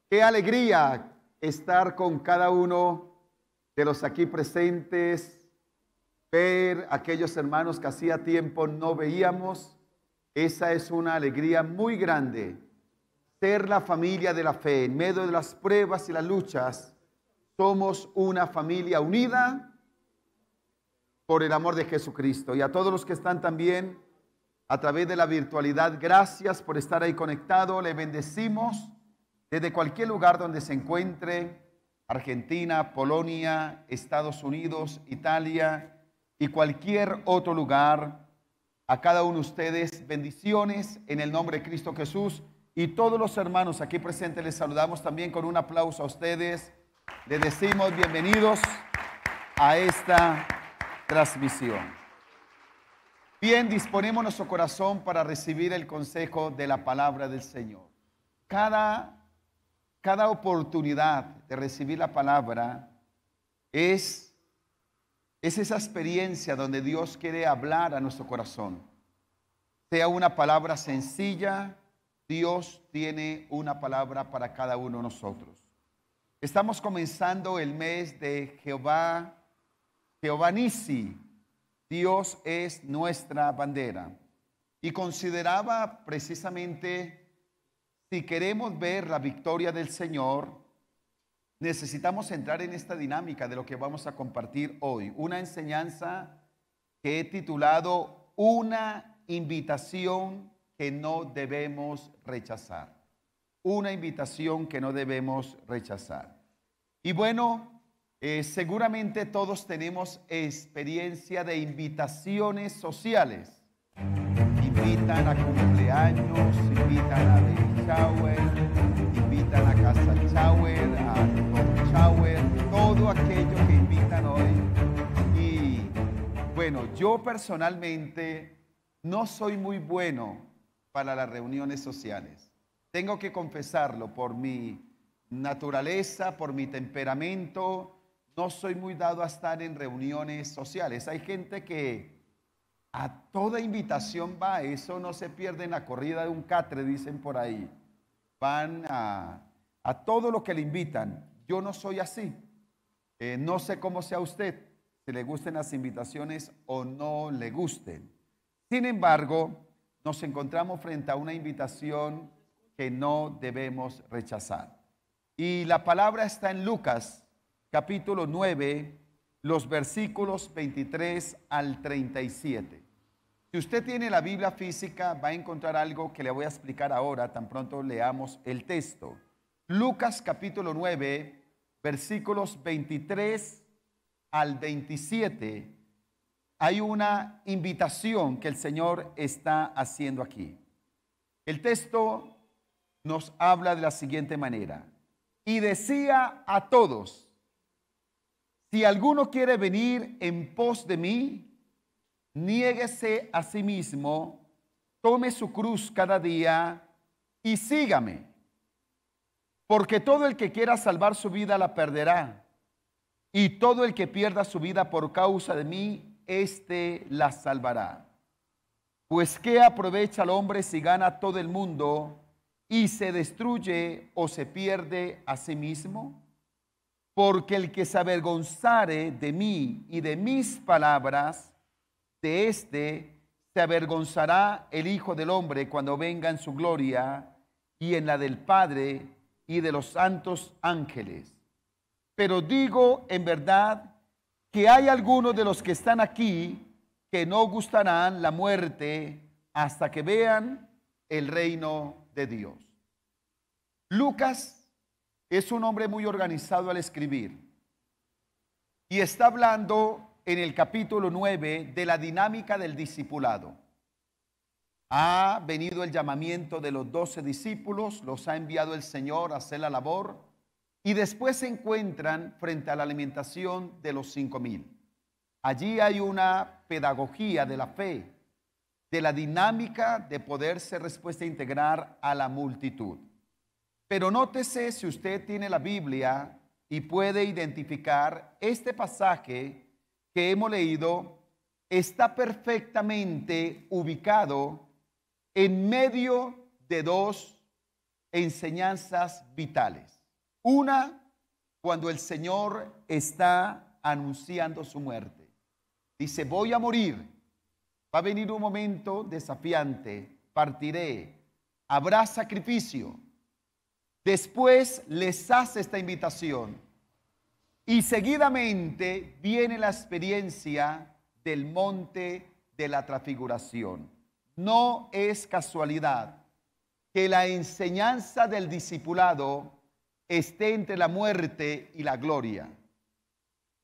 Qué alegría estar con cada uno de los aquí presentes, ver a aquellos hermanos que hacía tiempo no veíamos. Esa es una alegría muy grande. Ser la familia de la fe en medio de las pruebas y las luchas. Somos una familia unida por el amor de Jesucristo. Y a todos los que están también a través de la virtualidad, gracias por estar ahí conectado. Le bendecimos desde cualquier lugar donde se encuentre, Argentina, Polonia, Estados Unidos, Italia y cualquier otro lugar. A cada uno de ustedes, bendiciones en el nombre de Cristo Jesús. Y todos los hermanos aquí presentes les saludamos también con un aplauso a ustedes. Les decimos bienvenidos a esta transmisión. Bien, disponemos nuestro corazón para recibir el consejo de la palabra del Señor. Cada oportunidad de recibir la palabra es esa experiencia donde Dios quiere hablar a nuestro corazón. Sea una palabra sencilla, Dios tiene una palabra para cada uno de nosotros. Estamos comenzando el mes de Jehová Nissi. Dios es nuestra bandera. Y consideraba precisamente, si queremos ver la victoria del Señor, necesitamos entrar en esta dinámica de lo que vamos a compartir hoy. Una enseñanza que he titulado Una invitación que no debemos rechazar. Una invitación que no debemos rechazar. Y bueno, seguramente todos tenemos experiencia de invitaciones sociales. Invitan a cumpleaños, invitan a baby shower, invitan a casa shower, a dog shower, todo aquello que invitan hoy. Y bueno, yo personalmente no soy muy bueno para las reuniones sociales. Tengo que confesarlo, por mi naturaleza, por mi temperamento, no soy muy dado a estar en reuniones sociales. Hay gente que a toda invitación va, eso no se pierde en la corrida de un catre, dicen por ahí. Van a todo lo que le invitan. Yo no soy así. No sé cómo sea usted, si le gusten las invitaciones o no le gusten. Sin embargo, nos encontramos frente a una invitación que no debemos rechazar. Y la palabra está en Lucas, capítulo 9, los versículos 23 al 37. Si usted tiene la Biblia física, va a encontrar algo que le voy a explicar ahora, tan pronto leamos el texto. Lucas, capítulo 9, versículos 23 al 27. Hay una invitación que el Señor está haciendo aquí. El texto nos habla de la siguiente manera. Y decía a todos: si alguno quiere venir en pos de mí, niéguese a sí mismo, tome su cruz cada día y sígame. Porque todo el que quiera salvar su vida la perderá, y todo el que pierda su vida por causa de mí, éste la salvará. Pues ¿qué aprovecha el hombre si gana todo el mundo y se destruye o se pierde a sí mismo? Porque el que se avergonzare de mí y de mis palabras, de éste se avergonzará el Hijo del Hombre cuando venga en su gloria y en la del Padre y de los santos ángeles. Pero digo en verdad que hay algunos de los que están aquí que no gustarán la muerte hasta que vean el reino de Dios. Lucas es un hombre muy organizado al escribir y está hablando en el capítulo 9 de la dinámica del discipulado. Ha venido el llamamiento de los 12 discípulos, los ha enviado el Señor a hacer la labor y después se encuentran frente a la alimentación de los 5,000. Allí hay una pedagogía de la fe, de la dinámica de poderse respuesta a integrar a la multitud. Pero nótese, si usted tiene la Biblia y puede identificar este pasaje que hemos leído, está perfectamente ubicado en medio de dos enseñanzas vitales. Una, cuando el Señor está anunciando su muerte. Dice, voy a morir, va a venir un momento desafiante, partiré, habrá sacrificio. Después les hace esta invitación y seguidamente viene la experiencia del monte de la transfiguración. No es casualidad que la enseñanza del discipulado esté entre la muerte y la gloria.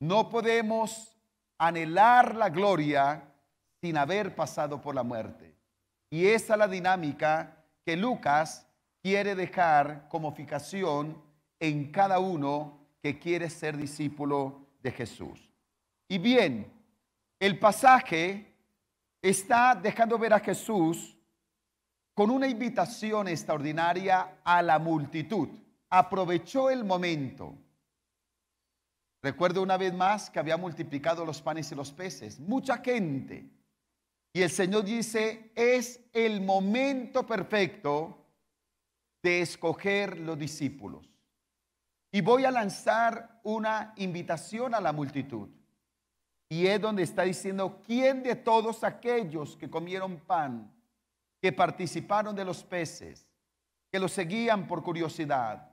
No podemos anhelar la gloria sin haber pasado por la muerte. Y esa es la dinámica que Lucas quiere dejar como fijación en cada uno que quiere ser discípulo de Jesús. Y bien, el pasaje está dejando ver a Jesús con una invitación extraordinaria a la multitud. Aprovechó el momento. Recuerdo una vez más que había multiplicado los panes y los peces. Mucha gente. Y el Señor dice, es el momento perfecto de escoger los discípulos. Y voy a lanzar una invitación a la multitud. Y es donde está diciendo, ¿quién de todos aquellos que comieron pan, que participaron de los peces, que los seguían por curiosidad,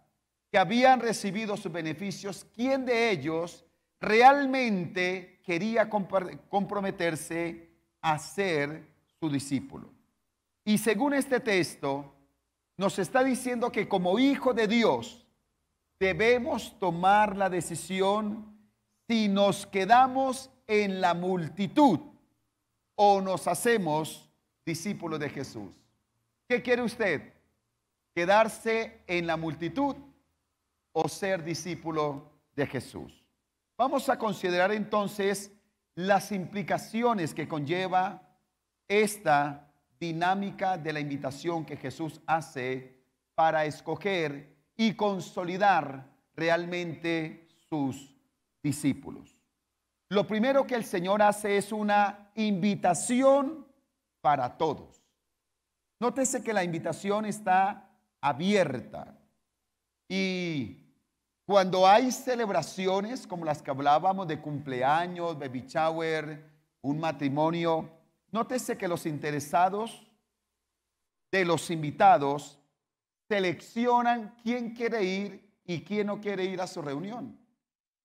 que habían recibido sus beneficios, quién de ellos realmente quería comprometerse a ser su discípulo? Y según este texto, nos está diciendo que como hijo de Dios debemos tomar la decisión si nos quedamos en la multitud o nos hacemos discípulos de Jesús. ¿Qué quiere usted? ¿Quedarse en la multitud o ser discípulo de Jesús? Vamos a considerar entonces las implicaciones que conlleva esta dinámica de la invitación que Jesús hace para escoger y consolidar realmente sus discípulos. Lo primero que el Señor hace es una invitación para todos. Nótese que la invitación está abierta y cuando hay celebraciones como las que hablábamos de cumpleaños, baby shower, un matrimonio, nótese que los interesados de los invitados seleccionan quién quiere ir y quién no quiere ir a su reunión.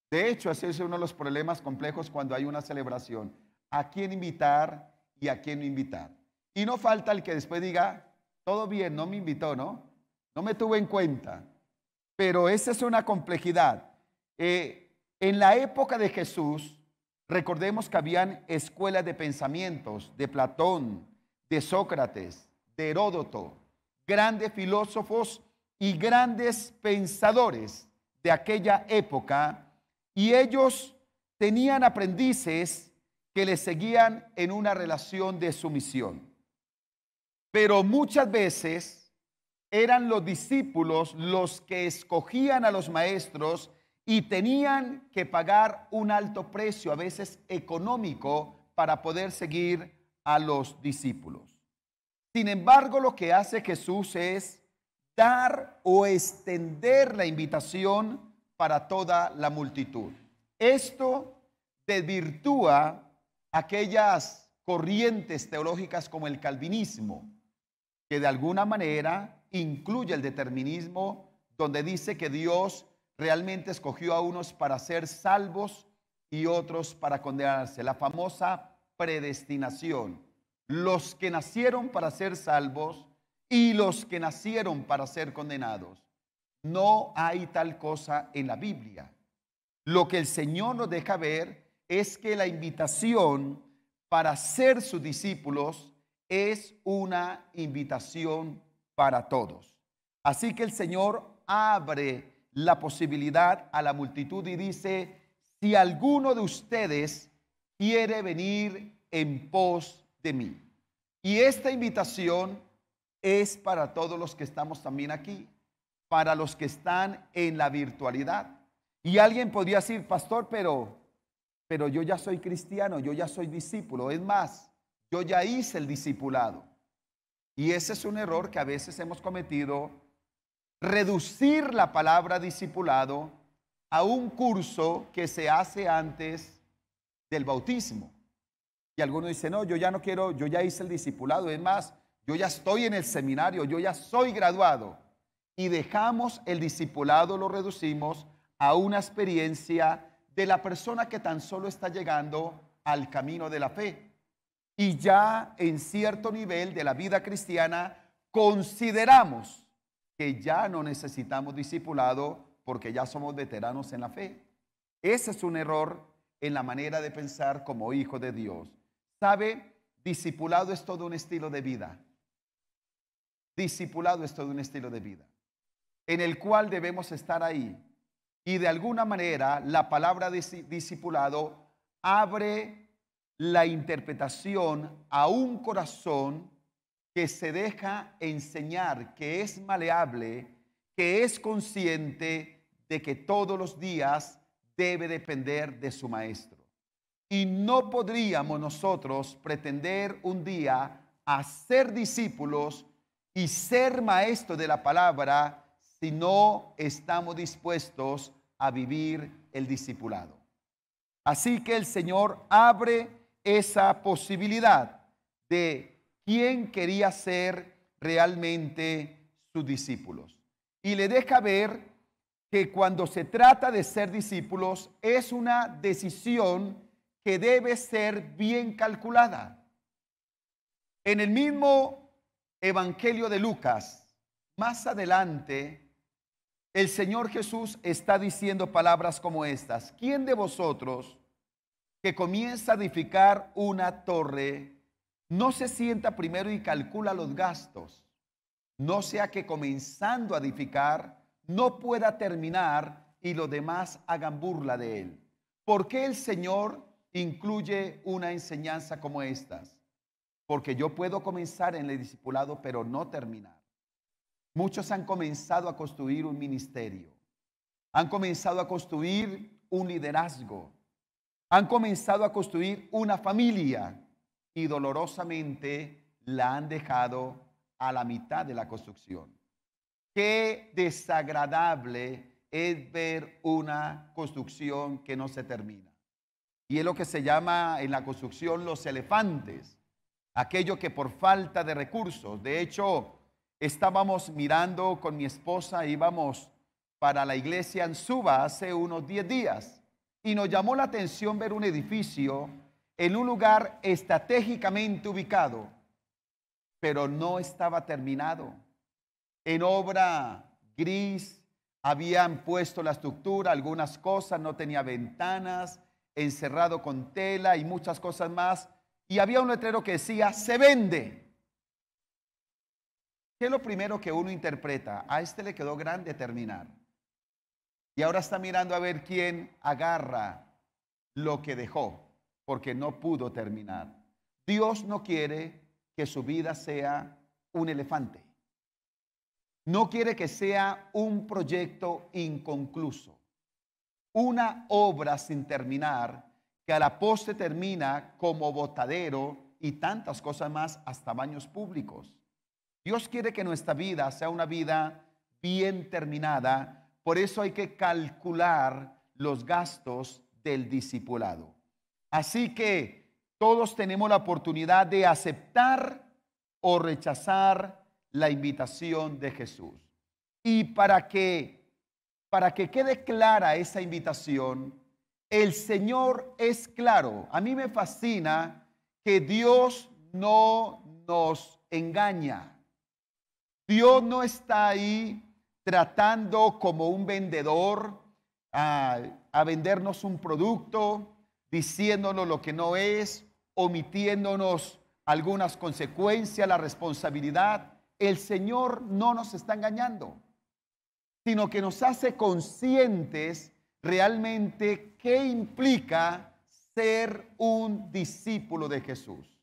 De hecho, ese es uno de los problemas complejos cuando hay una celebración. ¿A quién invitar y a quién no invitar? Y no falta el que después diga, todo bien, no me invitó, ¿no? No me tuvo en cuenta. Pero esa es una complejidad. En la época de Jesús, recordemos que habían escuelas de pensamientos de Platón, de Sócrates, de Heródoto, grandes filósofos y grandes pensadores de aquella época, y ellos tenían aprendices que les seguían en una relación de sumisión. Pero muchas veces eran los discípulos los que escogían a los maestros y tenían que pagar un alto precio, a veces económico, para poder seguir a los discípulos. Sin embargo, lo que hace Jesús es dar o extender la invitación para toda la multitud. Esto desvirtúa aquellas corrientes teológicas como el calvinismo, que de alguna manera incluye el determinismo, donde dice que Dios realmente escogió a unos para ser salvos y otros para condenarse. La famosa predestinación. Los que nacieron para ser salvos y los que nacieron para ser condenados. No hay tal cosa en la Biblia. Lo que el Señor nos deja ver es que la invitación para ser sus discípulos es una invitación para todos. Así que el Señor abre la posibilidad a la multitud y dice, si alguno de ustedes quiere venir en pos de mí. Y esta invitación es para todos los que estamos también aquí, para los que están en la virtualidad. Y alguien podría decir, pastor, pero yo ya soy cristiano, yo ya soy discípulo. Es más, yo ya hice el discipulado. Y ese es un error que a veces hemos cometido reducir la palabra discipulado a un curso que se hace antes del bautismo. Y algunos dicen, no, yo ya no quiero, yo ya hice el discipulado, es más, yo ya estoy en el seminario, yo ya soy graduado. Y dejamos el discipulado, lo reducimos a una experiencia de la persona que tan solo está llegando al camino de la fe. Y ya en cierto nivel de la vida cristiana consideramos que ya no necesitamos discipulado porque ya somos veteranos en la fe. Ese es un error en la manera de pensar como hijo de Dios. ¿Sabe? Discipulado es todo un estilo de vida. Discipulado es todo un estilo de vida en el cual debemos estar ahí. Y de alguna manera la palabra discipulado abre la interpretación a un corazón que se deja enseñar, que es maleable, que es consciente de que todos los días debe depender de su maestro. Y no podríamos nosotros pretender un día a ser discípulos y ser maestros de la palabra si no estamos dispuestos a vivir el discipulado. Así que el Señor abre esa posibilidad de quién quería ser realmente sus discípulos. Y le deja ver que cuando se trata de ser discípulos es una decisión que debe ser bien calculada. En el mismo Evangelio de Lucas, más adelante, el Señor Jesús está diciendo palabras como estas: ¿quién de vosotros que comienza a edificar una torre no se sienta primero y calcula los gastos, no sea que comenzando a edificar no pueda terminar y los demás hagan burla de él? ¿Por qué el Señor incluye una enseñanza como estas? Porque yo puedo comenzar en el discipulado pero no terminar. Muchos han comenzado a construir un ministerio, han comenzado a construir un liderazgo, han comenzado a construir una familia y dolorosamente la han dejado a la mitad de la construcción. Qué desagradable es ver una construcción que no se termina. Y es lo que se llama en la construcción los elefantes, aquello que por falta de recursos. De hecho, estábamos mirando con mi esposa, íbamos para la iglesia en Suba hace unos 10 días y nos llamó la atención ver un edificio en un lugar estratégicamente ubicado, pero no estaba terminado. En obra gris, habían puesto la estructura, algunas cosas, no tenía ventanas, encerrado con tela y muchas cosas más. Y había un letrero que decía, se vende. ¿Qué es lo primero que uno interpreta? A este le quedó grande terminar. Y ahora está mirando a ver quién agarra lo que dejó, porque no pudo terminar. Dios no quiere que su vida sea un elefante. No quiere que sea un proyecto inconcluso, una obra sin terminar, que a la postre termina como botadero y tantas cosas más, hasta baños públicos. Dios quiere que nuestra vida sea una vida bien terminada, por eso hay que calcular los gastos del discipulado. Así que todos tenemos la oportunidad de aceptar o rechazar la invitación de Jesús. Y para que quede clara esa invitación, el Señor es claro. A mí me fascina que Dios no nos engaña. Dios no está ahí tratando como un vendedor a vendernos un producto, diciéndonos lo que no es, omitiéndonos algunas consecuencias, la responsabilidad. El Señor no nos está engañando, sino que nos hace conscientes realmente qué implica ser un discípulo de Jesús.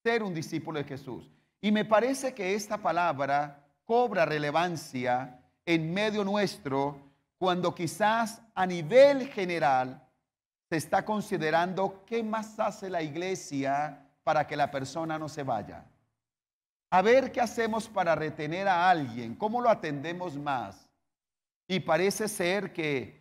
Ser un discípulo de Jesús. Y me parece que esta palabra cobra relevancia en medio nuestro cuando quizás a nivel general se está considerando qué más hace la iglesia para que la persona no se vaya. a ver qué hacemos para retener a alguien, cómo lo atendemos más. Y parece ser que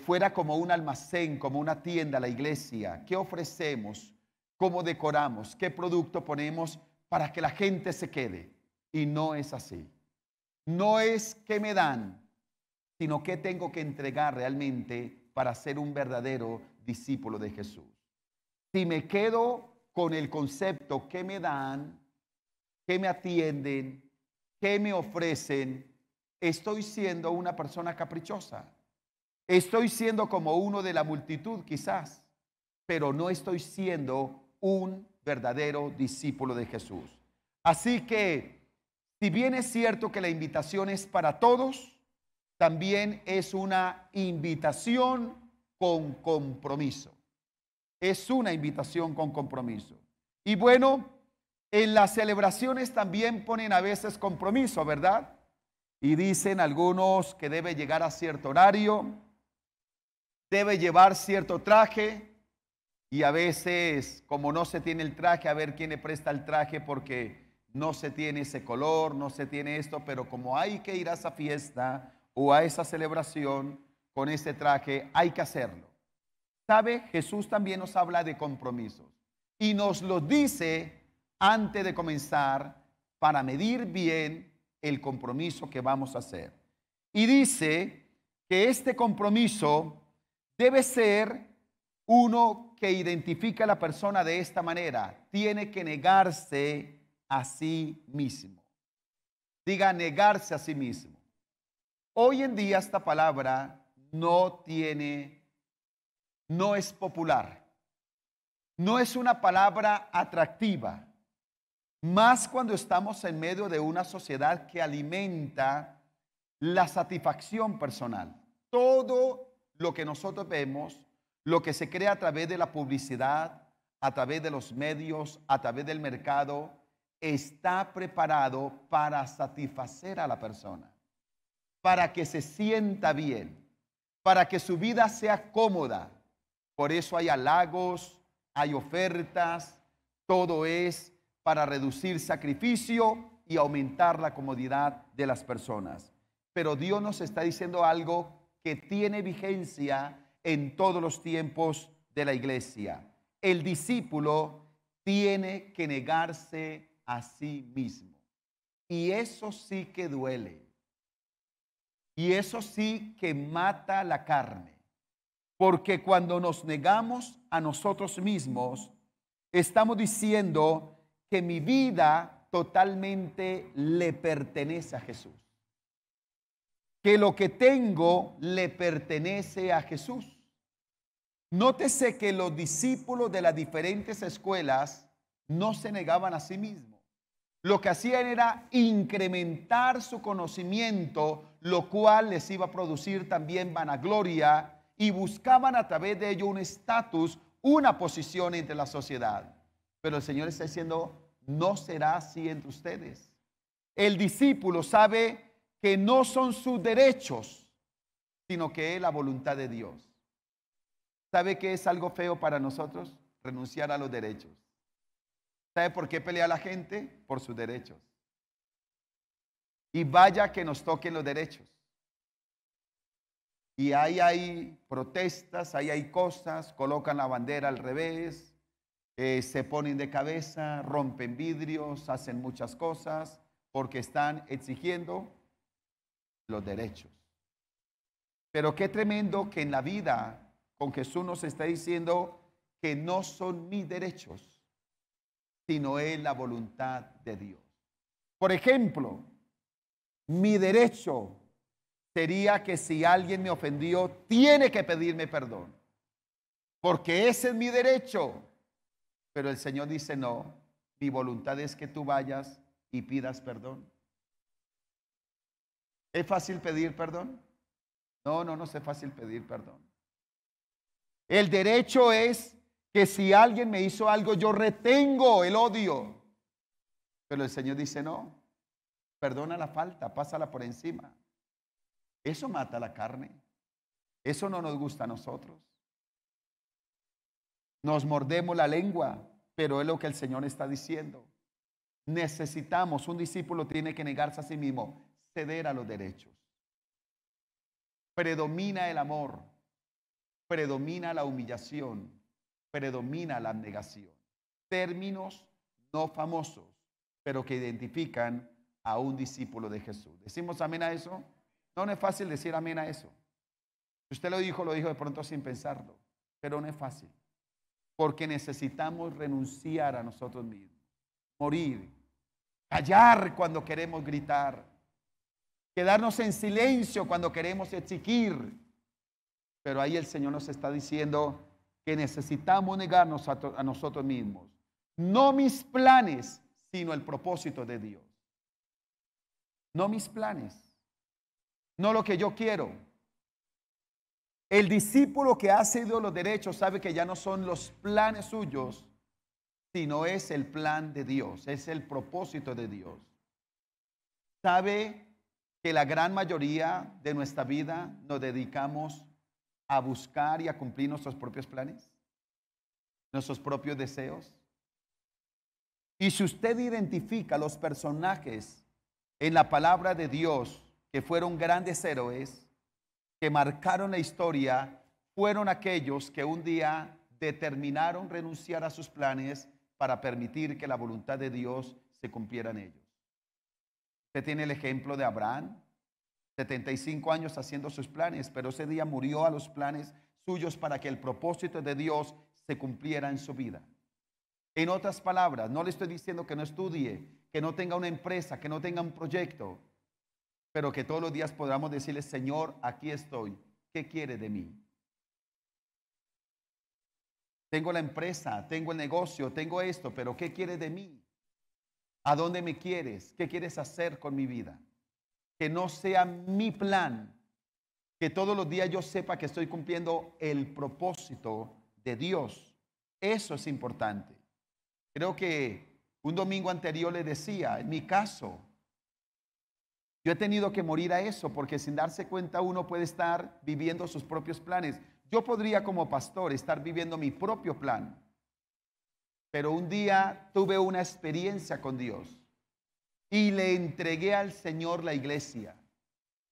fuera como un almacén, como una tienda la iglesia. ¿Qué ofrecemos? ¿Cómo decoramos? ¿Qué producto ponemos para que la gente se quede? Y no es así. No es qué me dan, sino qué tengo que entregar realmente para ser un verdadero discípulo de Jesús. Si me quedo con el concepto qué me dan, qué me atienden, qué me ofrecen, estoy siendo una persona caprichosa. Estoy siendo como uno de la multitud quizás, pero no estoy siendo un verdadero discípulo de Jesús. Así que, si bien es cierto que la invitación es para todos, también es una invitación con compromiso. Es una invitación con compromiso. Y bueno, en las celebraciones también ponen a veces compromiso, ¿verdad? Y dicen algunos que debe llegar a cierto horario, debe llevar cierto traje, y a veces, como no se tiene el traje, a ver quién le presta el traje porque no se tiene ese color, no se tiene esto, pero como hay que ir a esa fiesta o a esa celebración con ese traje, hay que hacerlo. ¿Sabe? Jesús también nos habla de compromisos y nos lo dice antes de comenzar para medir bien el compromiso que vamos a hacer. Y dice que este compromiso debe ser uno que identifica a la persona de esta manera. Tiene que negarse a sí mismo. Diga, negarse a sí mismo. Hoy en día esta palabra no es popular. No es una palabra atractiva. Más cuando estamos en medio de una sociedad que alimenta la satisfacción personal. Todo lo que nosotros vemos, lo que se crea a través de la publicidad, a través de los medios, a través del mercado, está preparado para satisfacer a la persona, para que se sienta bien, para que su vida sea cómoda. Por eso hay halagos, hay ofertas, todo es para reducir sacrificio y aumentar la comodidad de las personas. Pero Dios nos está diciendo algo que tiene vigencia en todos los tiempos de la iglesia. El discípulo tiene que negarse a sí mismo. Y eso sí que duele. Y eso sí que mata la carne. Porque cuando nos negamos a nosotros mismos, estamos diciendo que mi vida totalmente le pertenece a Jesús. Que lo que tengo le pertenece a Jesús. Nótese que los discípulos de las diferentes escuelas no se negaban a sí mismos. Lo que hacían era incrementar su conocimiento, lo cual les iba a producir también vanagloria, y buscaban a través de ello un estatus, una posición entre la sociedad. Pero el Señor está diciendo, no será así entre ustedes. El discípulo sabe que no son sus derechos, sino que es la voluntad de Dios. ¿Sabe qué es algo feo para nosotros? Renunciar a los derechos. ¿Sabe por qué pelea la gente? Por sus derechos. Y vaya que nos toquen los derechos. Y ahí hay protestas, ahí hay cosas, colocan la bandera al revés, se ponen de cabeza, rompen vidrios, hacen muchas cosas porque están exigiendo los derechos. Pero qué tremendo que en la vida con Jesús nos está diciendo que no son mis derechos, sino es la voluntad de Dios. Por ejemplo, mi derecho sería que si alguien me ofendió, tiene que pedirme perdón, porque ese es mi derecho. Pero el Señor dice, no, mi voluntad es que tú vayas y pidas perdón. ¿Es fácil pedir perdón? No, no es fácil pedir perdón. El derecho es que si alguien me hizo algo, yo retengo el odio. Pero el Señor dice, no, perdona la falta, pásala por encima. Eso mata la carne. Eso no nos gusta a nosotros. Nos mordemos la lengua, pero es lo que el Señor está diciendo. necesitamos, un discípulo tiene que negarse a sí mismo, ceder a los derechos. Predomina el amor, predomina la humillación, predomina la abnegación. Términos no famosos, pero que identifican a un discípulo de Jesús. ¿Decimos amén a eso? No, no es fácil decir amén a eso. Si usted lo dijo de pronto sin pensarlo, pero no es fácil. Porque necesitamos renunciar a nosotros mismos, morir, callar cuando queremos gritar, quedarnos en silencio cuando queremos exigir. Pero ahí el Señor nos está diciendo que necesitamos negarnos a nosotros mismos. No mis planes, sino el propósito de Dios. No mis planes, no lo que yo quiero. El discípulo que ha cedido los derechos sabe que ya no son los planes suyos, sino es el plan de Dios, es el propósito de Dios. Sabe que la gran mayoría de nuestra vida nos dedicamos a buscar y a cumplir nuestros propios planes, nuestros propios deseos. Y si usted identifica los personajes en la palabra de Dios que fueron grandes héroes, que marcaron la historia, fueron aquellos que un día determinaron renunciar a sus planes para permitir que la voluntad de Dios se cumpliera en ellos. Usted tiene el ejemplo de Abraham, 75 años haciendo sus planes, pero ese día murió a los planes suyos para que el propósito de Dios se cumpliera en su vida. En otras palabras, no le estoy diciendo que no estudie, que no tenga una empresa, que no tenga un proyecto, pero que todos los días podamos decirle, Señor, aquí estoy, ¿qué quiere de mí? Tengo la empresa, tengo el negocio, tengo esto, pero ¿qué quiere de mí? ¿A dónde me quieres? ¿Qué quieres hacer con mi vida? Que no sea mi plan, que todos los días yo sepa que estoy cumpliendo el propósito de Dios. Eso es importante. Creo que un domingo anterior le decía, en mi caso, yo he tenido que morir a eso, porque sin darse cuenta uno puede estar viviendo sus propios planes. Yo podría como pastor estar viviendo mi propio plan, pero un día tuve una experiencia con Dios y le entregué al Señor la iglesia,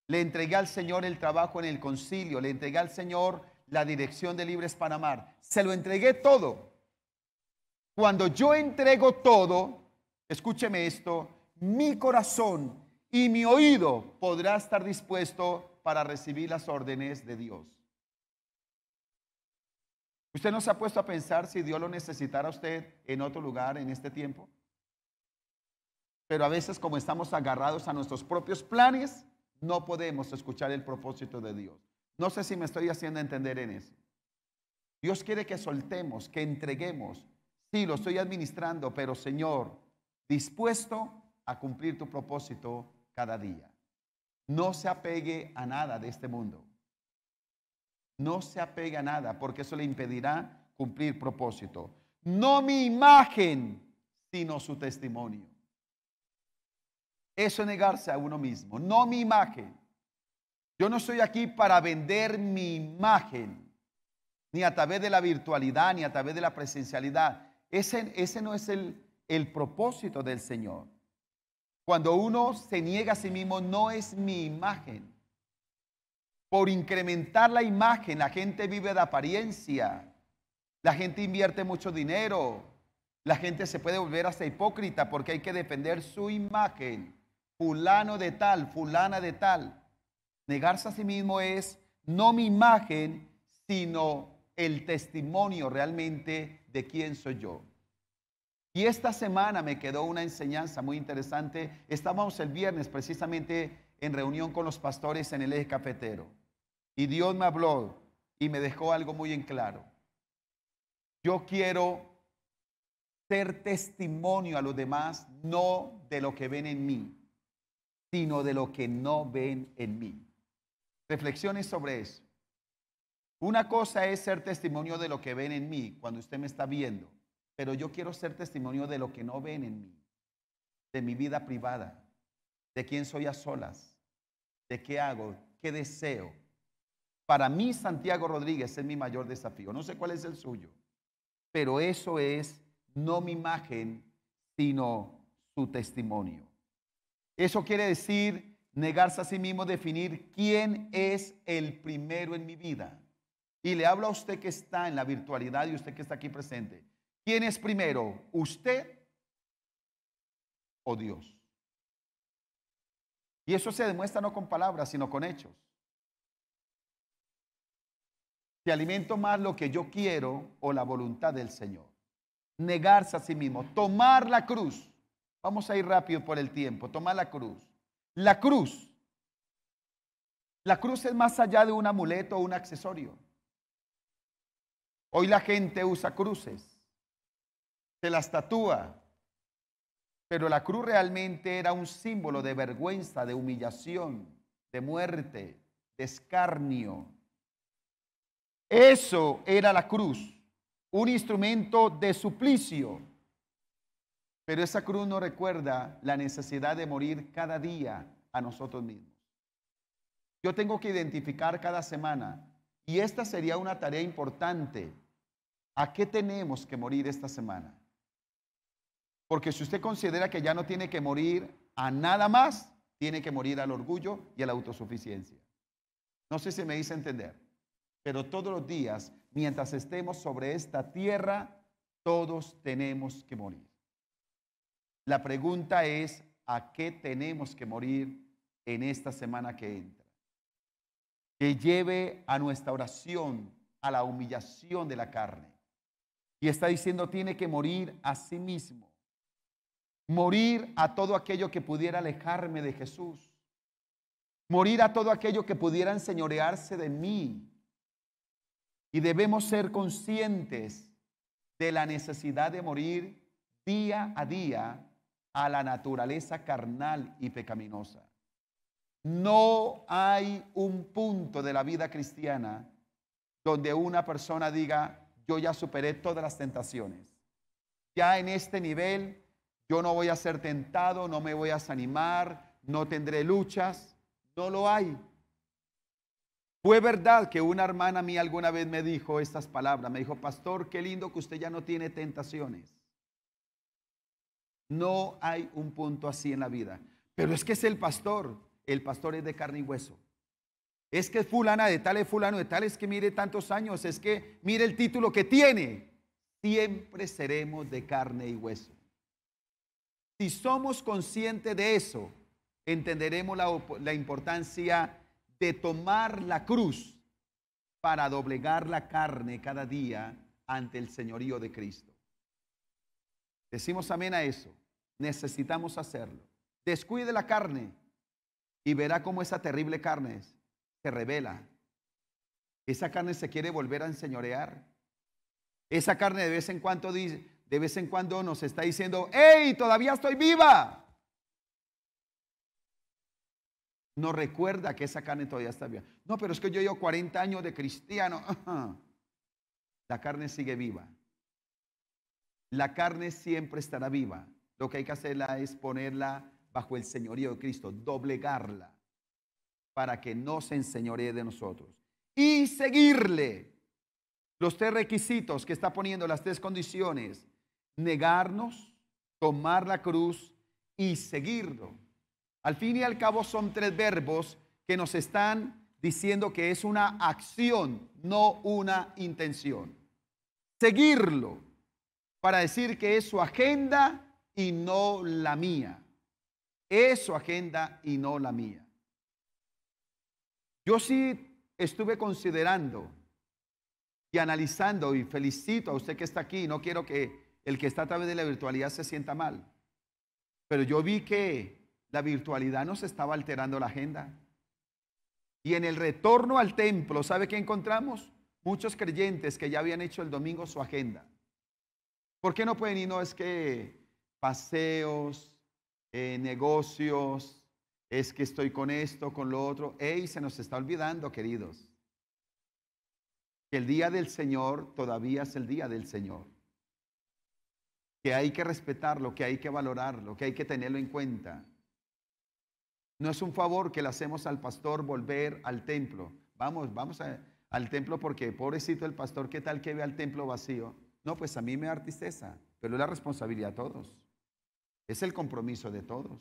le entregué al Señor el trabajo en el concilio, le entregué al Señor la dirección de Libres Panamá, se lo entregué todo. Cuando yo entrego todo, escúcheme esto, mi corazón y mi oído podrá estar dispuesto para recibir las órdenes de Dios. ¿Usted no se ha puesto a pensar si Dios lo necesitara a usted en otro lugar en este tiempo? Pero a veces, como estamos agarrados a nuestros propios planes, no podemos escuchar el propósito de Dios. No sé si me estoy haciendo entender en eso. Dios quiere que soltemos, que entreguemos. Sí, lo estoy administrando, pero Señor, dispuesto a cumplir tu propósito cada día. No se apegue a nada de este mundo. No se apegue a nada, porque eso le impedirá cumplir propósito. No mi imagen, sino su testimonio. Eso es negarse a uno mismo. No mi imagen. Yo no estoy aquí para vender mi imagen, ni a través de la virtualidad, ni a través de la presencialidad. Ese no es el propósito del Señor. Cuando uno se niega a sí mismo, no es mi imagen. Por incrementar la imagen, la gente vive de apariencia. La gente invierte mucho dinero. La gente se puede volver hasta hipócrita porque hay que defender su imagen. Fulano de tal, fulana de tal. Negarse a sí mismo es no mi imagen, sino el testimonio realmente de quién soy yo. Y esta semana me quedó una enseñanza muy interesante. Estábamos el viernes precisamente en reunión con los pastores en el eje cafetero. Y Dios me habló y me dejó algo muy en claro. Yo quiero ser testimonio a los demás, no de lo que ven en mí, sino de lo que no ven en mí. Reflexiones sobre eso. Una cosa es ser testimonio de lo que ven en mí cuando usted me está viendo, pero yo quiero ser testimonio de lo que no ven en mí, de mi vida privada, de quién soy a solas, de qué hago, qué deseo. Para mí, Santiago Rodríguez es mi mayor desafío. No sé cuál es el suyo, pero eso es no mi imagen, sino su testimonio. Eso quiere decir negarse a sí mismo, definir quién es el primero en mi vida. Y le hablo a usted que está en la virtualidad y usted que está aquí presente. ¿Quién es primero? ¿Usted o Dios? Y eso se demuestra no con palabras, sino con hechos. Si alimento más lo que yo quiero o la voluntad del Señor. Negarse a sí mismo, tomar la cruz. Vamos a ir rápido por el tiempo. Tomar la cruz. La cruz. La cruz es más allá de un amuleto o un accesorio. Hoy la gente usa cruces, se las tatúa, pero la cruz realmente era un símbolo de vergüenza, de humillación, de muerte, de escarnio. Eso era la cruz, un instrumento de suplicio. Pero esa cruz nos recuerda la necesidad de morir cada día a nosotros mismos. Yo tengo que identificar cada semana, y esta sería una tarea importante. ¿A qué tenemos que morir esta semana? Porque si usted considera que ya no tiene que morir a nada más, tiene que morir al orgullo y a la autosuficiencia. No sé si me hice entender, pero todos los días, mientras estemos sobre esta tierra, todos tenemos que morir. La pregunta es, ¿a qué tenemos que morir en esta semana que entra? Que lleve a nuestra oración a la humillación de la carne. Y está diciendo, tiene que morir a sí mismo. Morir a todo aquello que pudiera alejarme de Jesús. Morir a todo aquello que pudiera enseñorearse de mí. Y debemos ser conscientes de la necesidad de morir día a día a la naturaleza carnal y pecaminosa. No hay un punto de la vida cristiana donde una persona diga, yo ya superé todas las tentaciones. Ya en este nivel, yo no voy a ser tentado, no me voy a desanimar, no tendré luchas. No lo hay. Fue verdad que una hermana mía alguna vez me dijo estas palabras. Me dijo, pastor, qué lindo que usted ya no tiene tentaciones. No hay un punto así en la vida. Pero es que es el pastor. El pastor es de carne y hueso. Es que es fulana de tal, es fulano de tal, es que mire tantos años, es que mire el título que tiene. Siempre seremos de carne y hueso. Si somos conscientes de eso, entenderemos la importancia de tomar la cruz para doblegar la carne cada día ante el señorío de Cristo. Decimos amén a eso. Necesitamos hacerlo. Descuide la carne y verá cómo esa terrible carne se revela. Esa carne se quiere volver a enseñorear. Esa carne de vez en cuando nos está diciendo, ¡hey, todavía estoy viva! Nos recuerda que esa carne todavía está viva. No, pero es que yo llevo 40 años de cristiano. La carne sigue viva. La carne siempre estará viva. Lo que hay que hacerla es ponerla bajo el señorío de Cristo, doblegarla para que no se enseñoree de nosotros. Y seguirle. Los tres requisitos que está poniendo, las tres condiciones: negarnos, tomar la cruz y seguirlo. Al fin y al cabo son tres verbos que nos están diciendo que es una acción, no una intención. Seguirlo, para decir que es su agenda y no la mía. Es su agenda y no la mía. Yo sí estuve considerando y analizando, y felicito a usted que está aquí. No quiero que el que está a través de la virtualidad se sienta mal, pero yo vi que la virtualidad nos estaba alterando la agenda. Y en el retorno al templo, ¿sabe qué encontramos? Muchos creyentes que ya habían hecho el domingo su agenda. ¿Por qué no pueden ir? No, es que paseos, negocios, es que estoy con esto, con lo otro. ¡Ey! Se nos está olvidando, queridos, que el día del Señor todavía es el día del Señor. Que hay que respetarlo, que hay que valorarlo, que hay que tenerlo en cuenta. No es un favor que le hacemos al pastor volver al templo. Vamos al templo porque pobrecito el pastor, ¿qué tal que ve al templo vacío? No, pues a mí me da tristeza, pero es la responsabilidad de todos. Es el compromiso de todos.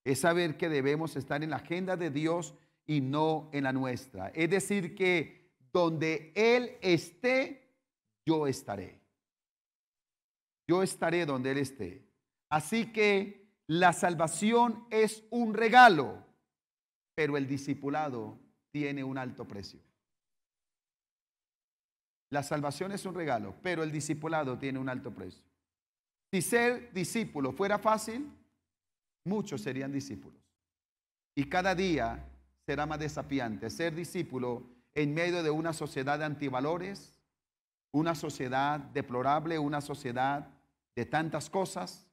Es saber que debemos estar en la agenda de Dios y no en la nuestra. Es decir, que donde Él esté, yo estaré. Yo estaré donde Él esté. Así que la salvación es un regalo, pero el discipulado tiene un alto precio. La salvación es un regalo, pero el discipulado tiene un alto precio. Si ser discípulo fuera fácil, muchos serían discípulos. Y cada día será más desafiante ser discípulo en medio de una sociedad de antivalores, una sociedad deplorable, una sociedad de tantas cosas.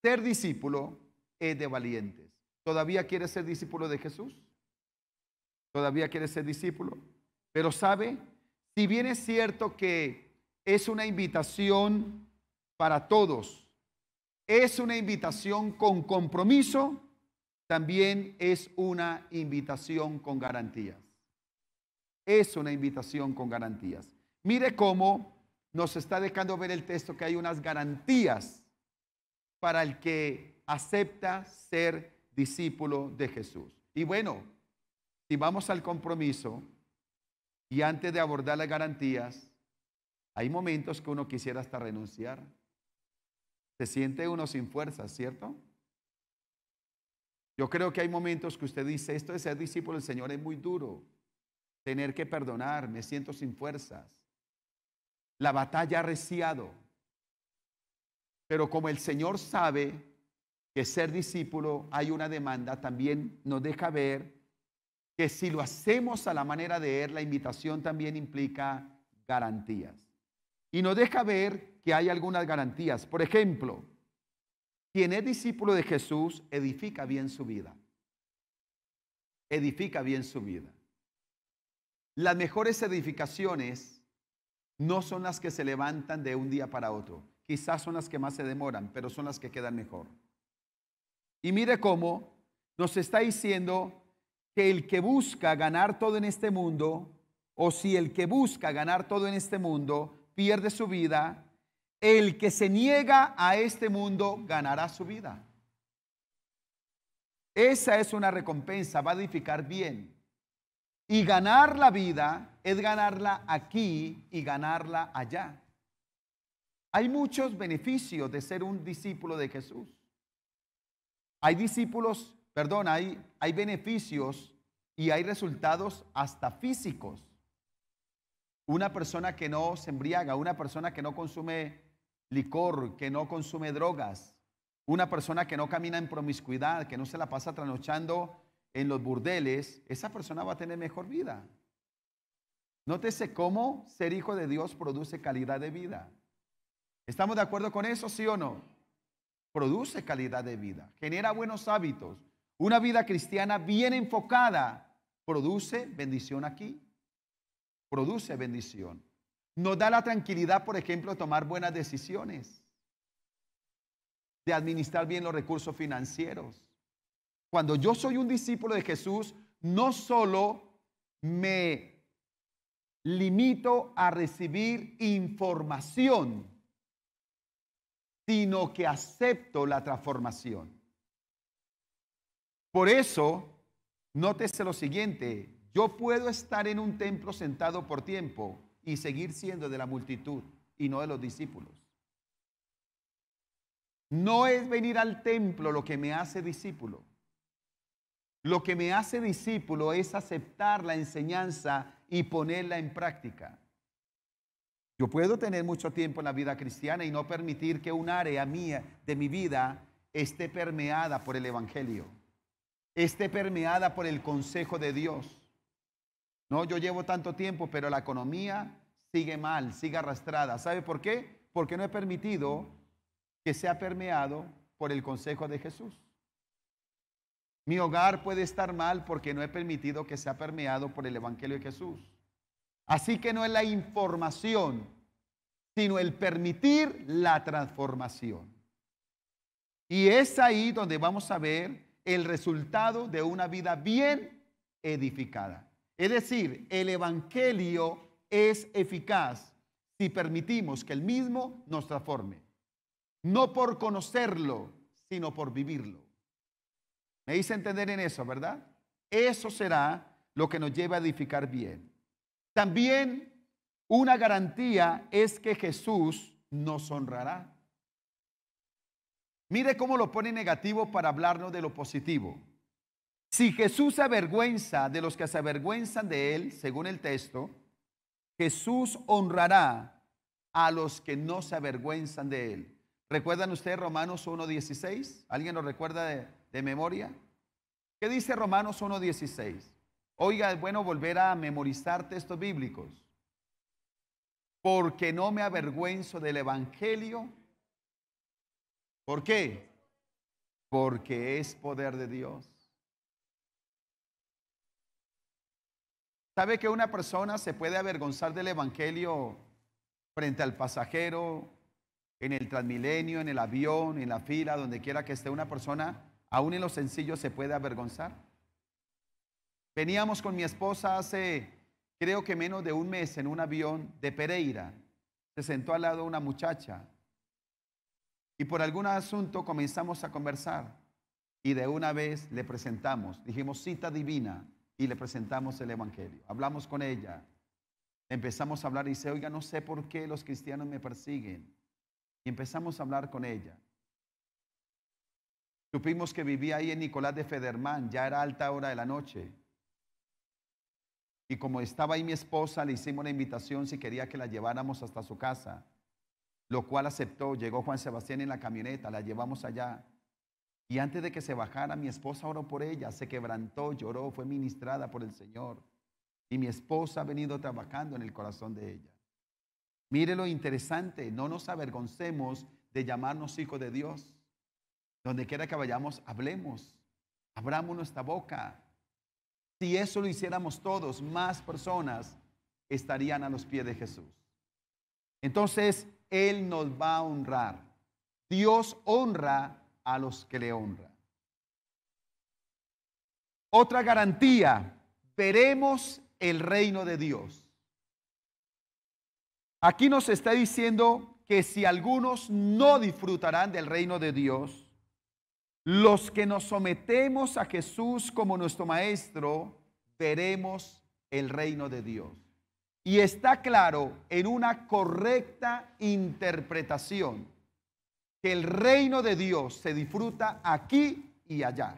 Ser discípulo es de valientes. ¿Todavía quieres ser discípulo de Jesús? ¿Todavía quieres ser discípulo? Pero sabe, si bien es cierto que es una invitación para todos, es una invitación con compromiso, también es una invitación con garantías. Es una invitación con garantías. Mire cómo nos está dejando ver el texto que hay unas garantías para el que acepta ser discípulo de Jesús. Y bueno, si vamos al compromiso y antes de abordar las garantías, hay momentos que uno quisiera hasta renunciar. Se siente uno sin fuerzas, ¿cierto? Yo creo que hay momentos que usted dice, esto de ser discípulo del Señor es muy duro. Tener que perdonar, me siento sin fuerzas. La batalla ha arreciado. Pero como el Señor sabe que ser discípulo hay una demanda, también nos deja ver que si lo hacemos a la manera de Él, la invitación también implica garantías. Y nos deja ver que hay algunas garantías. Por ejemplo, quien es discípulo de Jesús edifica bien su vida. Edifica bien su vida. Las mejores edificaciones no son las que se levantan de un día para otro. Quizás son las que más se demoran, pero son las que quedan mejor. Y mire cómo nos está diciendo que el que busca ganar todo en este mundo, o si el que busca ganar todo en este mundo pierde su vida, el que se niega a este mundo ganará su vida. Esa es una recompensa, va a edificar bien. Y ganar la vida es ganarla aquí y ganarla allá. Hay muchos beneficios de ser un discípulo de Jesús. Hay discípulos, perdón, hay beneficios y hay resultados hasta físicos. Una persona que no se embriaga, una persona que no consume licor, que no consume drogas, una persona que no camina en promiscuidad, que no se la pasa trasnochando en los burdeles, esa persona va a tener mejor vida. Nótese cómo ser hijo de Dios produce calidad de vida. ¿Estamos de acuerdo con eso, sí o no? Produce calidad de vida, genera buenos hábitos. Una vida cristiana bien enfocada produce bendición aquí. Produce bendición. Nos da la tranquilidad, por ejemplo, de tomar buenas decisiones, de administrar bien los recursos financieros. Cuando yo soy un discípulo de Jesús, no solo me limito a recibir información, sino que acepto la transformación. Por eso, nótese lo siguiente, yo puedo estar en un templo sentado por tiempo y seguir siendo de la multitud y no de los discípulos. No es venir al templo lo que me hace discípulo. Lo que me hace discípulo es aceptar la enseñanza y ponerla en práctica. Yo puedo tener mucho tiempo en la vida cristiana y no permitir que un área mía de mi vida esté permeada por el Evangelio, esté permeada por el consejo de Dios. No, yo llevo tanto tiempo, pero la economía sigue mal, sigue arrastrada. ¿Sabe por qué? Porque no he permitido que sea permeado por el consejo de Jesús. Mi hogar puede estar mal porque no he permitido que sea permeado por el Evangelio de Jesús. Así que no es la información, sino el permitir la transformación. Y es ahí donde vamos a ver el resultado de una vida bien edificada. Es decir, el Evangelio es eficaz si permitimos que el mismo nos transforme. no por conocerlo, sino por vivirlo. Me hice entender en eso, ¿verdad? Eso será lo que nos lleva a edificar bien. También una garantía es que Jesús nos honrará. Mire cómo lo pone negativo para hablarnos de lo positivo. Si Jesús se avergüenza de los que se avergüenzan de él, según el texto, Jesús honrará a los que no se avergüenzan de él. ¿Recuerdan ustedes Romanos 1:16? ¿Alguien lo recuerda de memoria? ¿Qué dice Romanos 1:16? Oiga, es bueno volver a memorizar textos bíblicos. Porque no me avergüenzo del evangelio. ¿Por qué? Porque es poder de Dios. ¿Sabe que una persona se puede avergonzar del evangelio frente al pasajero, en el Transmilenio, en el avión, en la fila, donde quiera que esté una persona, aún en lo sencillo se puede avergonzar? Veníamos con mi esposa hace, creo que menos de un mes, en un avión de Pereira. Se sentó al lado una muchacha y por algún asunto comenzamos a conversar y de una vez le presentamos, dijimos cita divina y le presentamos el evangelio. Hablamos con ella, empezamos a hablar y dice, oiga, no sé por qué los cristianos me persiguen. Y empezamos a hablar con ella. Supimos que vivía ahí en Nicolás de Federman, ya era alta hora de la noche. Y como estaba ahí mi esposa, le hicimos una invitación si quería que la lleváramos hasta su casa, lo cual aceptó. Llegó Juan Sebastián en la camioneta, la llevamos allá. Y antes de que se bajara, mi esposa oró por ella, se quebrantó, lloró, fue ministrada por el Señor. Y mi esposa ha venido trabajando en el corazón de ella. Mire lo interesante, no nos avergoncemos de llamarnos hijos de Dios. Donde quiera que vayamos, hablemos, abramos nuestra boca. Si eso lo hiciéramos todos, más personas estarían a los pies de Jesús. Entonces, Él nos va a honrar. Dios honra a los que le honran. Otra garantía, veremos el reino de Dios. Aquí nos está diciendo que si algunos no disfrutarán del reino de Dios, los que nos sometemos a Jesús como nuestro Maestro, veremos el reino de Dios. Y está claro en una correcta interpretación que el reino de Dios se disfruta aquí y allá.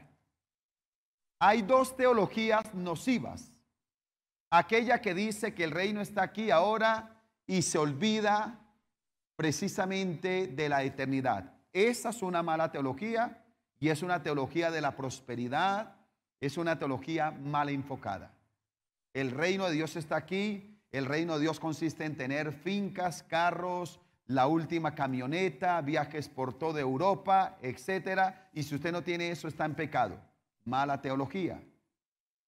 Hay dos teologías nocivas. Aquella que dice que el reino está aquí ahora y se olvida precisamente de la eternidad. Esa es una mala teología. Y es una teología de la prosperidad, es una teología mal enfocada. El reino de Dios está aquí, el reino de Dios consiste en tener fincas, carros, la última camioneta, viajes por toda Europa, etcétera. Y si usted no tiene eso, está en pecado. Mala teología.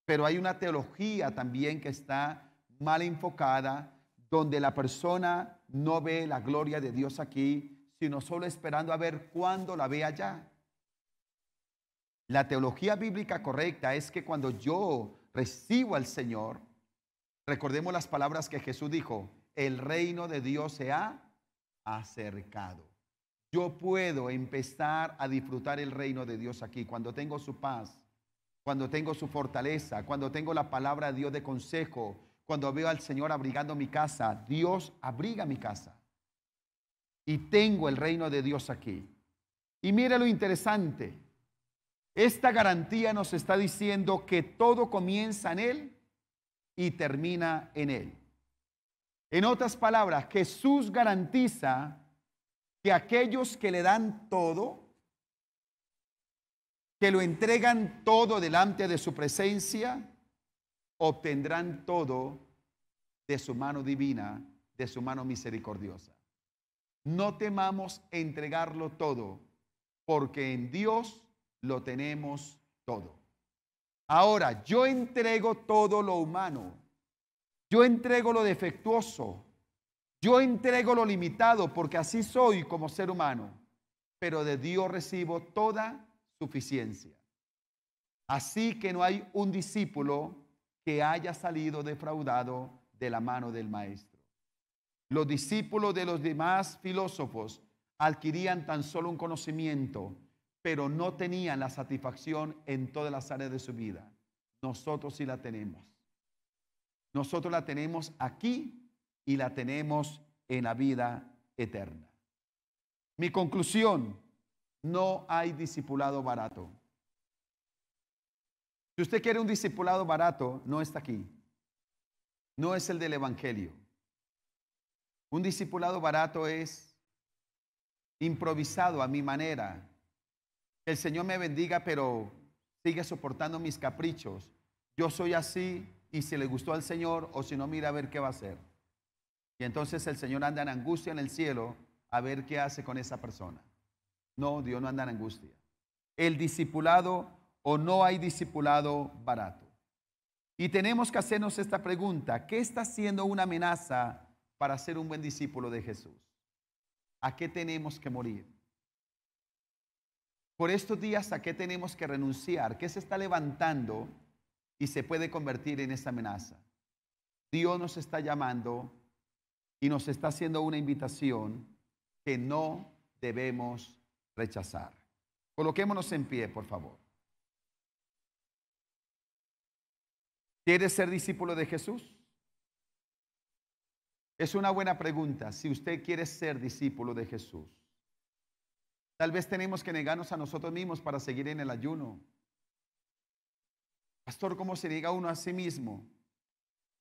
Pero hay una teología también que está mal enfocada, donde la persona no ve la gloria de Dios aquí, sino solo esperando a ver cuándo la ve allá. La teología bíblica correcta es que cuando yo recibo al Señor, recordemos las palabras que Jesús dijo, el reino de Dios se ha acercado. Yo puedo empezar a disfrutar el reino de Dios aquí, cuando tengo su paz, cuando tengo su fortaleza, cuando tengo la palabra de Dios de consejo, cuando veo al Señor abrigando mi casa. Dios abriga mi casa. Y tengo el reino de Dios aquí. Y mire lo interesante. Esta garantía nos está diciendo que todo comienza en Él y termina en Él. En otras palabras, Jesús garantiza que aquellos que le dan todo, que lo entregan todo delante de su presencia, obtendrán todo de su mano divina, de su mano misericordiosa. No temamos entregarlo todo, porque en Dios lo tenemos todo. Ahora, yo entrego todo lo humano. Yo entrego lo defectuoso. Yo entrego lo limitado, porque así soy como ser humano. Pero de Dios recibo toda suficiencia. Así que no hay un discípulo que haya salido defraudado de la mano del Maestro. Los discípulos de los demás filósofos adquirían tan solo un conocimiento, pero no tenían la satisfacción en todas las áreas de su vida. Nosotros sí la tenemos. Nosotros la tenemos aquí y la tenemos en la vida eterna. Mi conclusión: no hay discipulado barato. Si usted quiere un discipulado barato, no está aquí. No es el del Evangelio. Un discipulado barato es improvisado a mi manera. El Señor me bendiga, pero sigue soportando mis caprichos. Yo soy así, y si le gustó al Señor, o si no, mira a ver qué va a hacer. Y entonces el Señor anda en angustia en el cielo a ver qué hace con esa persona. No, Dios no anda en angustia. El discipulado, o no hay discipulado barato. Y tenemos que hacernos esta pregunta: ¿qué está siendo una amenaza para ser un buen discípulo de Jesús? ¿A qué tenemos que morir? Por estos días, ¿a qué tenemos que renunciar? ¿Qué se está levantando y se puede convertir en esa amenaza? Dios nos está llamando y nos está haciendo una invitación que no debemos rechazar. Coloquémonos en pie, por favor. ¿Quieres ser discípulo de Jesús? Es una buena pregunta si usted quiere ser discípulo de Jesús. Tal vez tenemos que negarnos a nosotros mismos para seguir en el ayuno. Pastor, ¿cómo se niega uno a sí mismo?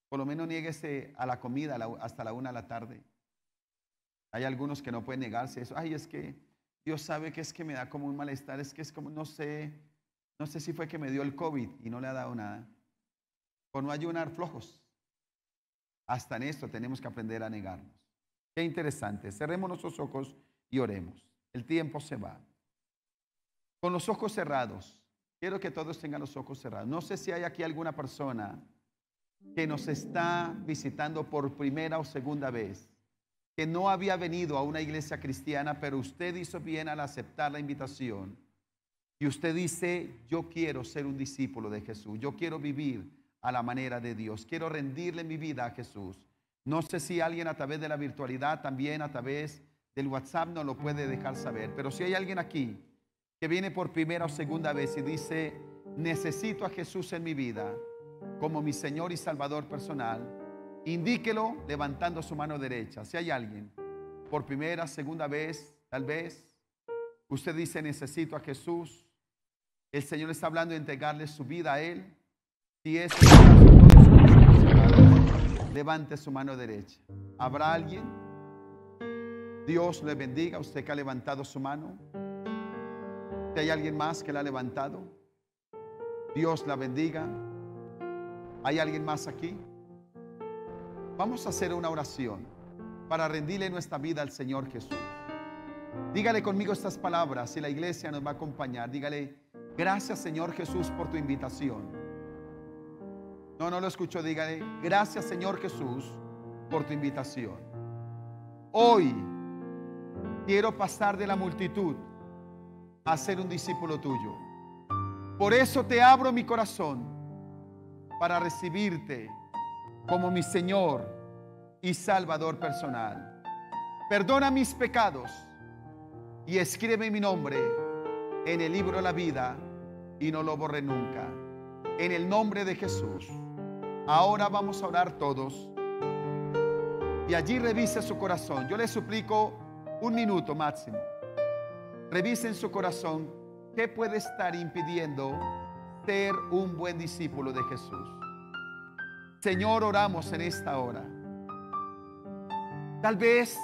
Por lo menos niéguese a la comida hasta la 1 de la tarde. Hay algunos que no pueden negarse eso. Ay, es que Dios sabe que es que me da como un malestar. Es que es como, no sé si fue que me dio el COVID y no le ha dado nada. Por no ayunar, flojos. Hasta en esto tenemos que aprender a negarnos. Qué interesante. Cerremos nuestros ojos y oremos. El tiempo se va. Con los ojos cerrados. Quiero que todos tengan los ojos cerrados. No sé si hay aquí alguna persona que nos está visitando por primera o segunda vez, que no había venido a una iglesia cristiana, pero usted hizo bien al aceptar la invitación. Y usted dice: yo quiero ser un discípulo de Jesús. Yo quiero vivir a la manera de Dios. Quiero rendirle mi vida a Jesús. No sé si alguien a través de la virtualidad, también a través del WhatsApp, nos lo puede dejar saber. Pero si hay alguien aquí que viene por primera o segunda vez y dice: necesito a Jesús en mi vida como mi Señor y Salvador personal, indíquelo levantando su mano derecha. Si hay alguien por primera, segunda vez, tal vez usted dice: necesito a Jesús. El Señor está hablando de entregarle su vida a Él. Si es el caso, levante su mano derecha. ¿Habrá alguien? Dios le bendiga. Usted que ha levantado su mano. Si hay alguien más que la ha levantado, Dios la bendiga. ¿Hay alguien más aquí? Vamos a hacer una oración para rendirle nuestra vida al Señor Jesús. Dígale conmigo estas palabras y la iglesia nos va a acompañar. Dígale: gracias, Señor Jesús, por tu invitación. No lo escucho. Dígale: gracias, Señor Jesús, por tu invitación. Hoy quiero pasar de la multitud a ser un discípulo tuyo. Por eso te abro mi corazón para recibirte como mi Señor y Salvador personal. Perdona mis pecados y escribe mi nombre en el libro de la vida y no lo borre nunca. En el nombre de Jesús. Ahora vamos a orar todos y allí revise su corazón. Yo le suplico 1 minuto máximo. Revisen su corazón. ¿Qué puede estar impidiendo ser un buen discípulo de Jesús? Señor, oramos en esta hora. Tal vez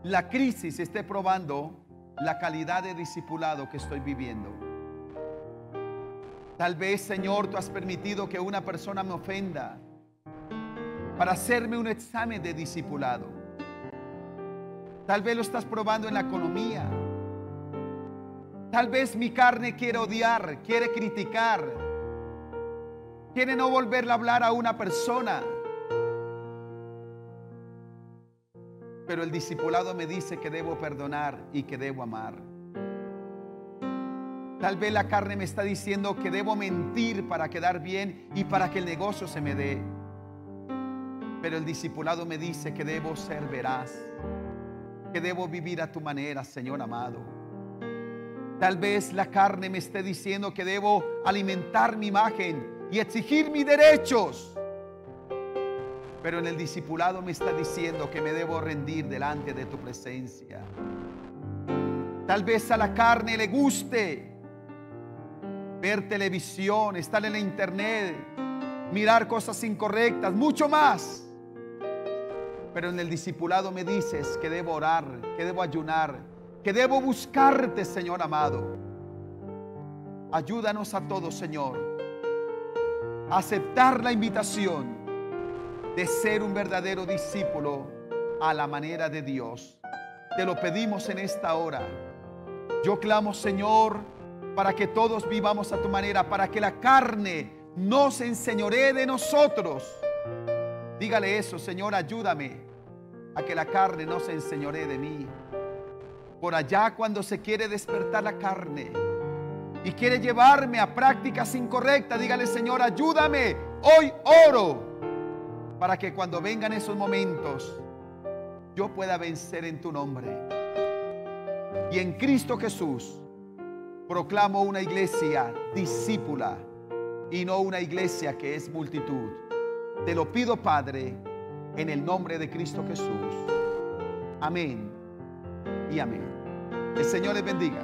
la crisis esté probando la calidad de discipulado que estoy viviendo. Tal vez, Señor, tú has permitido que una persona me ofenda para hacerme un examen de discipulado. Tal vez lo estás probando en la economía. Tal vez mi carne quiere odiar, quiere criticar, quiere no volverle a hablar a una persona. Pero el discipulado me dice que debo perdonar y que debo amar. Tal vez la carne me está diciendo que debo mentir para quedar bien y para que el negocio se me dé. Pero el discipulado me dice que debo ser veraz, que debo vivir a tu manera, Señor amado. Tal vez la carne me esté diciendo que debo alimentar mi imagen y exigir mis derechos. Pero en el discipulado me está diciendo que me debo rendir delante de tu presencia. Tal vez a la carne le guste ver televisión, estar en la internet, mirar cosas incorrectas, mucho más. Pero en el discipulado me dices que debo orar, que debo ayunar, que debo buscarte, Señor amado. Ayúdanos a todos, Señor, a aceptar la invitación de ser un verdadero discípulo a la manera de Dios. Te lo pedimos en esta hora. Yo clamo, Señor, para que todos vivamos a tu manera, para que la carne no se enseñoree de nosotros. Dígale eso: Señor, ayúdame a que la carne no se enseñoree de mí. Por allá, cuando se quiere despertar la carne y quiere llevarme a prácticas incorrectas, dígale: Señor, ayúdame. Hoy oro para que cuando vengan esos momentos yo pueda vencer en tu nombre. Y en Cristo Jesús proclamo una iglesia discípula y no una iglesia que es multitud. Te lo pido, Padre, en el nombre de Cristo Jesús. Amén y amén. El Señor les bendiga.